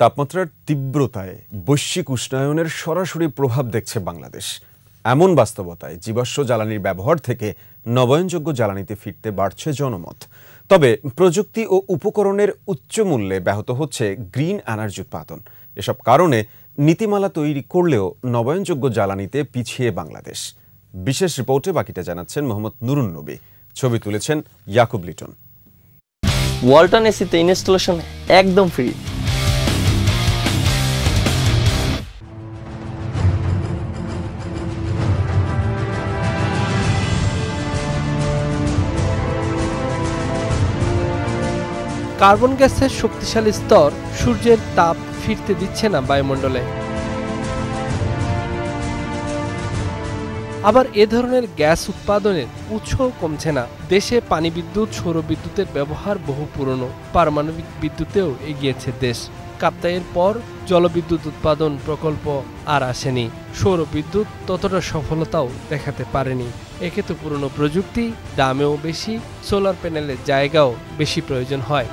তাপমাত্রার তীব্রতায় বৈশ্বিক উষ্ণায়নের সরাসরি প্রভাব দেখছে বাংলাদেশ। এমন বাস্তবতায় জীবাশ্ম জ্বালানির ব্যবহার থেকে নবায়নযোগ্য জ্বালানিতে ফিরতে বাড়ছে জনমত। তবে প্রযুক্তি ও উপকরণের উচ্চ মূল্যে ব্যাহত হচ্ছে গ্রিন এনার্জি উৎপাদন। এসব কারণে নীতিমালা তৈরি করলেও নবায়নযোগ্য জ্বালানিতে পিছিয়ে বাংলাদেশ। বিশেষ রিপোর্টে বাকিটা জানাচ্ছেন মোহাম্মদ নুরুন নবী। ছবি তুলেছেন ইয়াকুব লিটন। ওয়ালটন এসিতে ইনস্টলেশন একদম ফ্রি। কার্বন গ্যাসের শক্তিশালী স্তর সূর্যের তাপ ফিরতে দিচ্ছে না বায়ুমণ্ডলে। আবার এ ধরনের গ্যাস উৎপাদনের উৎসও কমছে না। দেশে পানি বিদ্যুৎ, সৌর বিদ্যুতের ব্যবহার বহু পুরনো। পারমাণবিক বিদ্যুতেও এগিয়েছে দেশ। কাপ্তাইয়ের পর জলবিদ্যুৎ উৎপাদন প্রকল্প আর আসেনি। সৌর বিদ্যুৎ ততটা সফলতাও দেখাতে পারেনি। একে তো পুরনো প্রযুক্তি, দামেও বেশি, সোলার প্যানেলের জায়গাও বেশি প্রয়োজন হয়।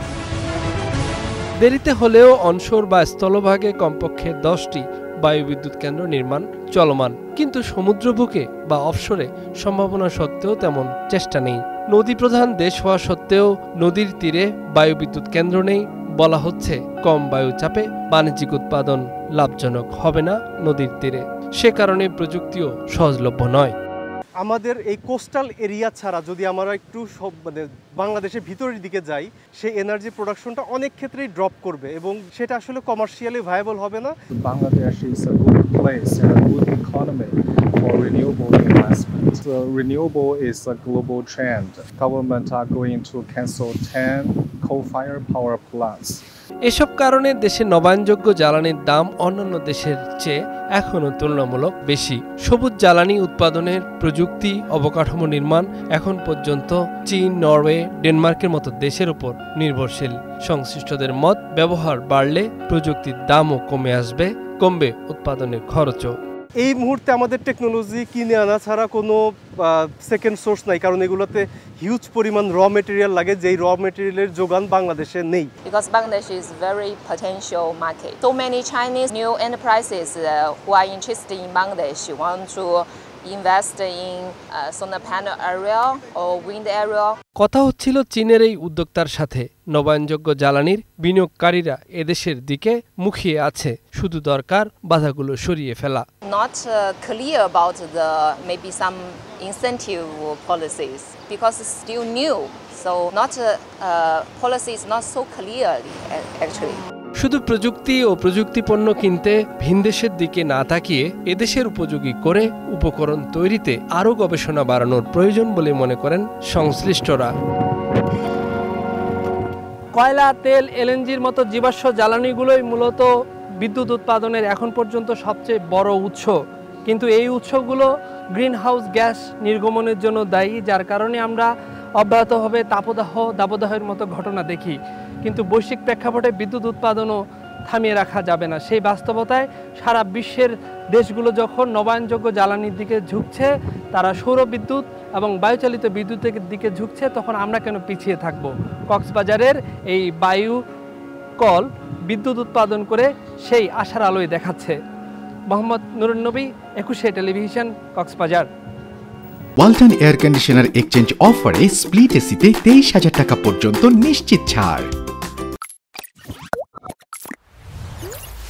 দেরিতে হলেও অনশোর বা স্থলভাগে কমপক্ষে 10টি বায়ুবিদ্যুৎ কেন্দ্র নির্মাণ চলমান, কিন্তু সমুদ্রবুকে বা অফশোরে সম্ভাবনা সত্ত্বেও তেমন চেষ্টা নেই। নদী প্রধান দেশ হওয়া সত্ত্বেও নদীর তীরে বায়ুবিদ্যুৎ কেন্দ্র নেই। বলা হচ্ছে কম বায়ুচাপে বাণিজ্যিক উৎপাদন লাভজনক হবে না নদীর তীরে। সে কারণে প্রযুক্তিও সহজলভ্য নয়। আমাদের এই কোস্টাল এরিয়া ছাড়া যদি আমরা একটু বাংলাদেশের ভিতরের দিকে যাই, সেই এনার্জি প্রোডাকশনটা অনেক ক্ষেত্রেই ড্রপ করবে এবং সেটা আসলে কমার্শিয়ালি ভায়াবল হবে না। Bangladesh is a good place and a good economy for renewable investment. Renewable is a global trend. Government are going to cancel 10 coal-fired power plants. এসব কারণে দেশে নবায়নযোগ্য জ্বালানির দাম অন্যান্য দেশের চেয়ে এখনও তুলনামূলক বেশি। সবুজ জ্বালানি উৎপাদনের প্রযুক্তি, অবকাঠামো নির্মাণ এখন পর্যন্ত চীন, নরওয়ে, ডেনমার্কের মতো দেশের উপর নির্ভরশীল। সংশ্লিষ্টদের মত, ব্যবহার বাড়লে প্রযুক্তির দামও কমে আসবে, কমবে উৎপাদনের খরচও। এই মুহূর্তে আমাদের টেকনোলজি কিনে আনা ছাড়া কোনো সেকেন্ড সোর্স নাই, কারণ এগুলোতে হিউজ পরিমাণ র মেটেরিয়াল লাগে, যেই র মেটেরিয়ালের যোগান বাংলাদেশে নেই। Because Bangladesh is very potential market. So many Chinese new enterprises who are interested in Bangladesh want to invest in solar panel area or wind area. কথা হচ্ছিল চীনের এই উদ্যোক্তার সাথে। নবায়নযোগ্য জ্বালানির বিনিয়োগকারীরা এদেশের দিকে মুখিয়ে আছে, শুধু দরকার বাধাগুলো সরিয়ে ফেলা। Not clear about the maybe some incentive policies because it's still new. So not policy is not so clear actually. শুধু প্রযুক্তি ও প্রযুক্তিপণ্য কিনতে ভিনদেশের দিকে না তাকিয়ে এদেশের উপযোগী করে উপকরণ তৈরিতে আরও গবেষণা বাড়ানোর প্রয়োজন বলে মনে করেন সংশ্লিষ্টরা। কয়লা, তেল, এলএনজির মতো জীবাশ্ম জ্বালানিগুলোই মূলত বিদ্যুৎ উৎপাদনের এখন পর্যন্ত সবচেয়ে বড় উৎস, কিন্তু এই উৎসগুলো গ্রিনহাউস গ্যাস নির্গমনের জন্য দায়ী, যার কারণে আমরা অব্যাহতভাবে দাবদাহের মতো ঘটনা দেখি। কিন্তু বৈশ্বিক প্রেক্ষাপটে বিদ্যুৎ উৎপাদনও থামিয়ে রাখা যাবে না। সেই বাস্তবতায় সারা বিশ্বের দেশগুলো যখন নবায়নযোগ্য জ্বালানির দিকে ঝুঁকছে, তারা সৌর বিদ্যুৎ এবং বায়ুচালিত বিদ্যুতের দিকে ঝুঁকছে, তখন আমরা কেন পিছিয়ে থাকব? কক্সবাজারের এই বায়ু কল বিদ্যুৎ উৎপাদন করে সেই আশার আলোয় দেখাচ্ছে। মোহাম্মদ নুরুন নবী, 21শে television, Cox's Bazar. Walton air conditioner exchange অফারে স্প্লিট এসিতে 23,000 টাকা পর্যন্ত নিশ্চিত ছাড়।